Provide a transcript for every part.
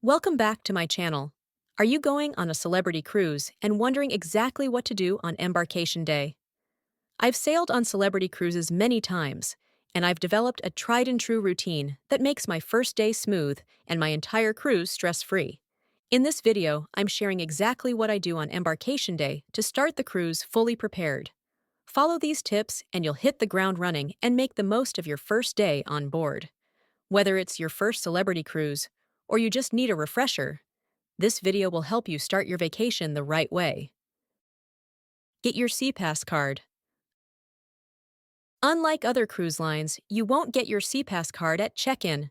Welcome back to my channel. Are you going on a celebrity cruise and wondering exactly what to do on embarkation day? I've sailed on celebrity cruises many times, and I've developed a tried-and-true routine that makes my first day smooth and my entire cruise stress-free. In this video, I'm sharing exactly what I do on embarkation day to start the cruise fully prepared. Follow these tips and you'll hit the ground running and make the most of your first day on board. Whether it's your first celebrity cruise or you just need a refresher, this video will help you start your vacation the right way. Get your SeaPass card. Unlike other cruise lines, you won't get your SeaPass card at check-in.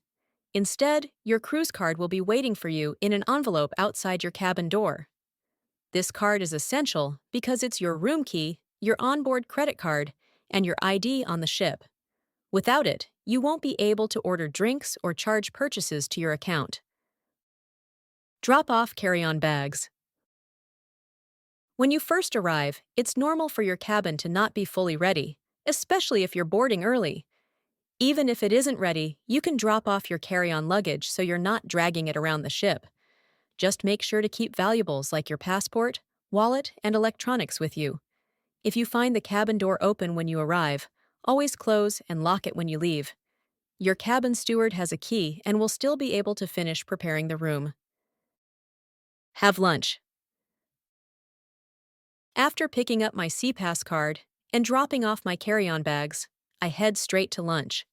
Instead, your cruise card will be waiting for you in an envelope outside your cabin door. This card is essential because it's your room key, your onboard credit card, and your ID on the ship. Without it, you won't be able to order drinks or charge purchases to your account. Drop off carry-on bags. When you first arrive, it's normal for your cabin to not be fully ready, especially if you're boarding early. Even if it isn't ready, you can drop off your carry-on luggage so you're not dragging it around the ship. Just make sure to keep valuables like your passport, wallet, and electronics with you. If you find the cabin door open when you arrive, always close and lock it when you leave. Your cabin steward has a key and will still be able to finish preparing the room. Have lunch. After picking up my SeaPass card and dropping off my carry-on bags, I head straight to lunch.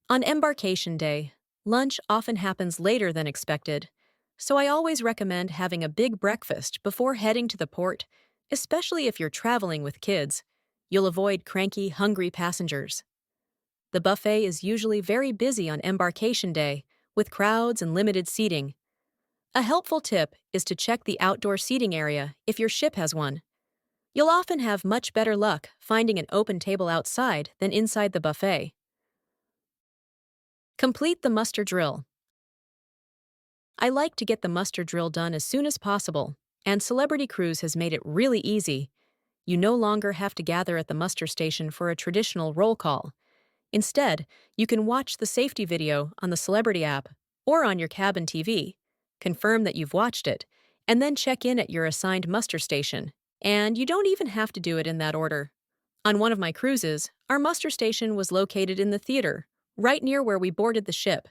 On embarkation day, lunch often happens later than expected, so I always recommend having a big breakfast before heading to the port, especially if you're traveling with kids. You'll avoid cranky, hungry passengers. The buffet is usually very busy on embarkation day, with crowds and limited seating. A helpful tip is to check the outdoor seating area if your ship has one. You'll often have much better luck finding an open table outside than inside the buffet. Complete the muster drill. I like to get the muster drill done as soon as possible, and Celebrity Cruise has made it really easy. You no longer have to gather at the muster station for a traditional roll call. Instead, you can watch the safety video on the Celebrity app or on your cabin TV, confirm that you've watched it, and then check in at your assigned muster station. And you don't even have to do it in that order. On one of my cruises, our muster station was located in the theater, right near where we boarded the ship.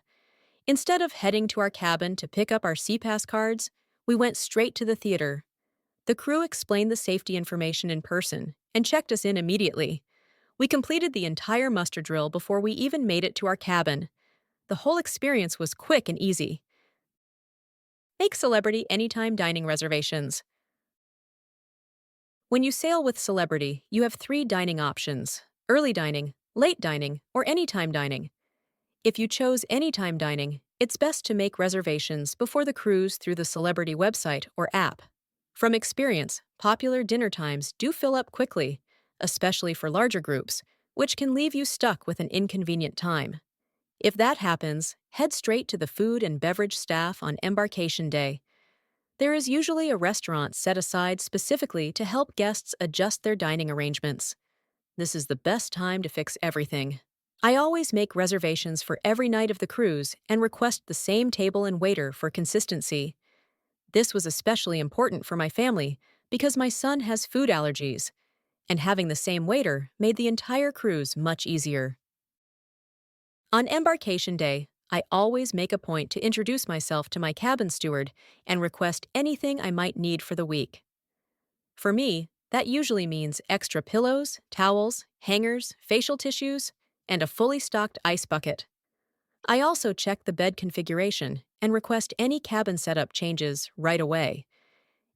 Instead of heading to our cabin to pick up our SeaPass cards, we went straight to the theater. The crew explained the safety information in person and checked us in immediately. We completed the entire muster drill before we even made it to our cabin. The whole experience was quick and easy. Make Celebrity anytime dining reservations. When you sail with Celebrity, you have 3 dining options: early dining, late dining, or anytime dining. If you chose anytime dining, it's best to make reservations before the cruise through the Celebrity website or app. From experience, popular dinner times do fill up quickly, especially for larger groups, which can leave you stuck with an inconvenient time. If that happens, head straight to the food and beverage staff on embarkation day. There is usually a restaurant set aside specifically to help guests adjust their dining arrangements. This is the best time to fix everything. I always make reservations for every night of the cruise and request the same table and waiter for consistency. This was especially important for my family because my son has food allergies, and having the same waiter made the entire cruise much easier. On embarkation day, I always make a point to introduce myself to my cabin steward and request anything I might need for the week. For me, that usually means extra pillows, towels, hangers, facial tissues, and a fully stocked ice bucket. I also check the bed configuration and request any cabin setup changes right away.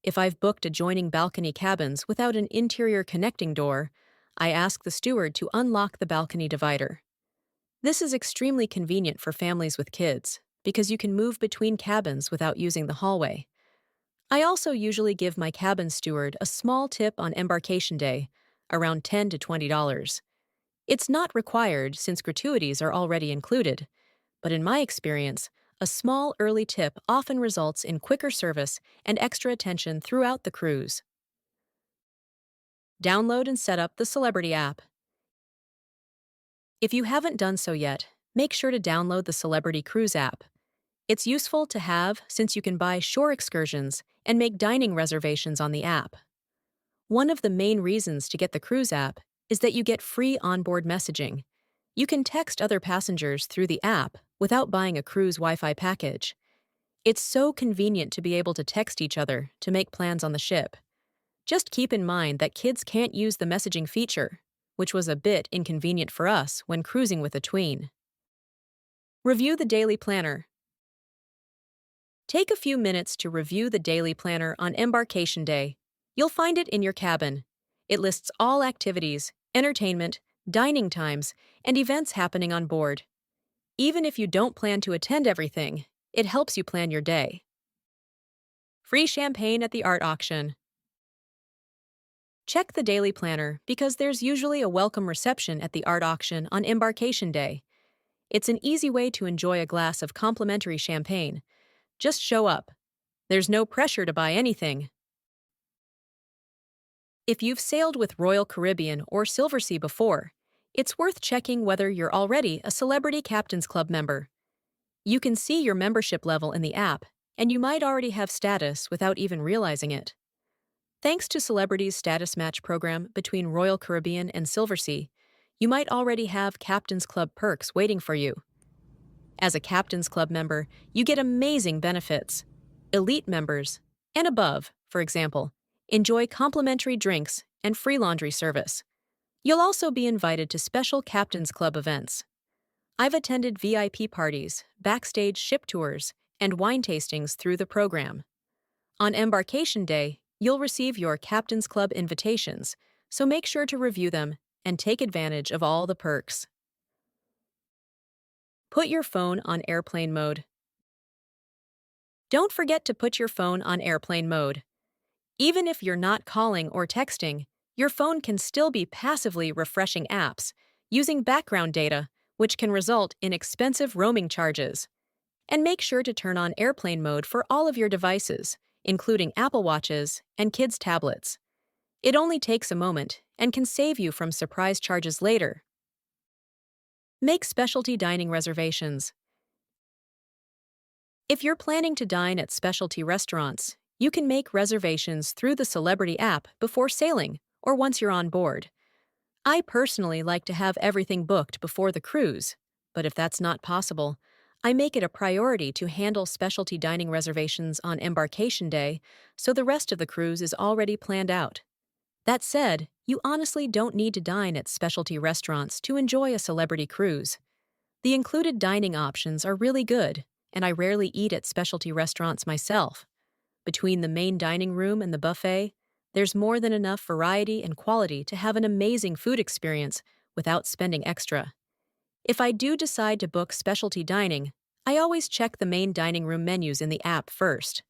If I've booked adjoining balcony cabins without an interior connecting door, I ask the steward to unlock the balcony divider. This is extremely convenient for families with kids because you can move between cabins without using the hallway. I also usually give my cabin steward a small tip on embarkation day, around $10 to $20. It's not required since gratuities are already included, but in my experience, a small early tip often results in quicker service and extra attention throughout the cruise. Download and set up the Celebrity app. If you haven't done so yet, make sure to download the Celebrity Cruise app. It's useful to have since you can buy shore excursions and make dining reservations on the app. One of the main reasons to get the cruise app is that you get free onboard messaging. You can text other passengers through the app without buying a cruise Wi-Fi package. It's so convenient to be able to text each other to make plans on the ship. Just keep in mind that kids can't use the messaging feature, which was a bit inconvenient for us when cruising with a tween. Review the daily planner. Take a few minutes to review the daily planner on embarkation day. You'll find it in your cabin. It lists all activities, entertainment, dining times, and events happening on board. Even if you don't plan to attend everything, it helps you plan your day. Free champagne at the art auction. Check the daily planner because there's usually a welcome reception at the art auction on embarkation day. It's an easy way to enjoy a glass of complimentary champagne. Just show up. There's no pressure to buy anything. If you've sailed with Royal Caribbean or Silversea before, it's worth checking whether you're already a Celebrity Captains Club member. You can see your membership level in the app, and you might already have status without even realizing it. Thanks to Celebrity's status match program between Royal Caribbean and Silversea, you might already have Captains Club perks waiting for you. As a Captains Club member, you get amazing benefits. Elite members, and above, for example, enjoy complimentary drinks and free laundry service. You'll also be invited to special Captains Club events. I've attended VIP parties, backstage ship tours, and wine tastings through the program. On embarkation day, you'll receive your Captains Club invitations, so make sure to review them and take advantage of all the perks. Put your phone on airplane mode. Don't forget to put your phone on airplane mode. Even if you're not calling or texting, your phone can still be passively refreshing apps, using background data, which can result in expensive roaming charges. And make sure to turn on airplane mode for all of your devices, including Apple Watches and kids' tablets. It only takes a moment and can save you from surprise charges later. Make specialty dining reservations. If you're planning to dine at specialty restaurants, you can make reservations through the Celebrity app before sailing or once you're on board. I personally like to have everything booked before the cruise, but if that's not possible, I make it a priority to handle specialty dining reservations on embarkation day so the rest of the cruise is already planned out. That said, you honestly don't need to dine at specialty restaurants to enjoy a Celebrity cruise. The included dining options are really good, and I rarely eat at specialty restaurants myself. Between the main dining room and the buffet, there's more than enough variety and quality to have an amazing food experience without spending extra. If I do decide to book specialty dining, I always check the main dining room menus in the app first.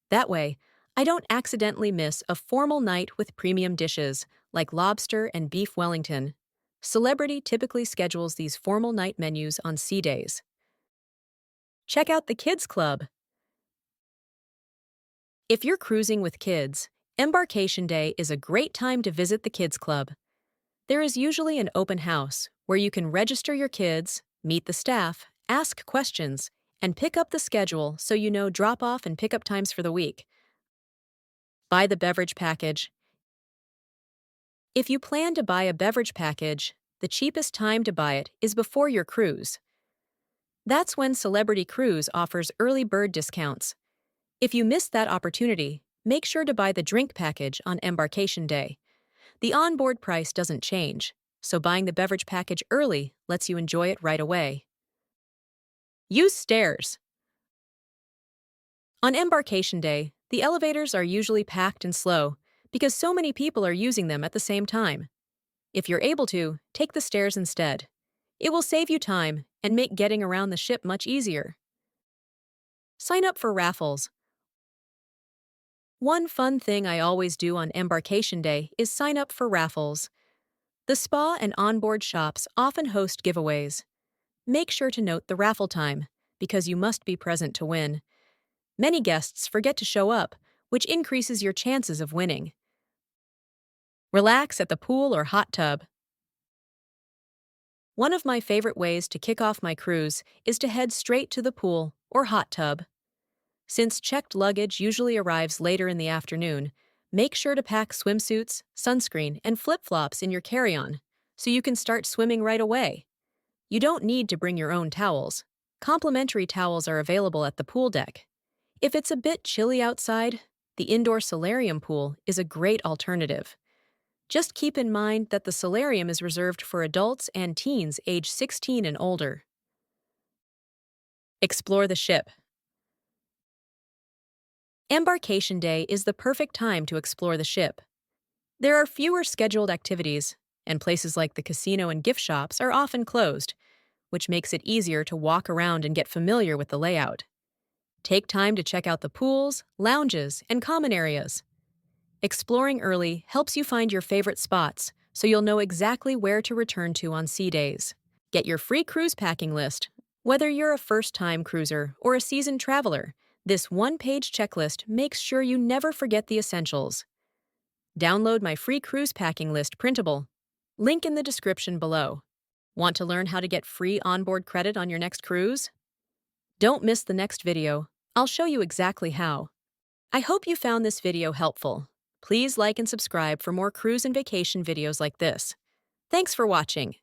That way, I don't accidentally miss a formal night with premium dishes like lobster and beef Wellington. Celebrity typically schedules these formal night menus on sea days. Check out the Kids Club. If you're cruising with kids, embarkation day is a great time to visit the Kids Club. There is usually an open house where you can register your kids, meet the staff, ask questions, and pick up the schedule so you know drop-off and pickup times for the week. Buy the beverage package. If you plan to buy a beverage package, the cheapest time to buy it is before your cruise. That's when Celebrity Cruise offers early bird discounts. If you miss that opportunity, make sure to buy the drink package on embarkation day. The onboard price doesn't change, so buying the beverage package early lets you enjoy it right away. Use stairs. On embarkation day, the elevators are usually packed and slow because so many people are using them at the same time. If you're able to, take the stairs instead. It will save you time and make getting around the ship much easier. Sign up for raffles. One fun thing I always do on embarkation day is sign up for raffles. The spa and onboard shops often host giveaways. Make sure to note the raffle time, because you must be present to win. Many guests forget to show up, which increases your chances of winning. Relax at the pool or hot tub. One of my favorite ways to kick off my cruise is to head straight to the pool or hot tub. Since checked luggage usually arrives later in the afternoon, make sure to pack swimsuits, sunscreen, and flip-flops in your carry-on so you can start swimming right away. You don't need to bring your own towels. Complimentary towels are available at the pool deck. If it's a bit chilly outside, the indoor solarium pool is a great alternative. Just keep in mind that the solarium is reserved for adults and teens age 16 and older. Explore the ship. Embarkation Day is the perfect time to explore the ship. There are fewer scheduled activities, and places like the casino and gift shops are often closed, which makes it easier to walk around and get familiar with the layout. Take time to check out the pools, lounges, and common areas. Exploring early helps you find your favorite spots, so you'll know exactly where to return to on sea days. Get your free cruise packing list. Whether you're a first-time cruiser or a seasoned traveler, this one-page checklist makes sure you never forget the essentials. Download my free cruise packing list printable. Link in the description below. Want to learn how to get free onboard credit on your next cruise? Don't miss the next video. I'll show you exactly how. I hope you found this video helpful. Please like and subscribe for more cruise and vacation videos like this. Thanks for watching.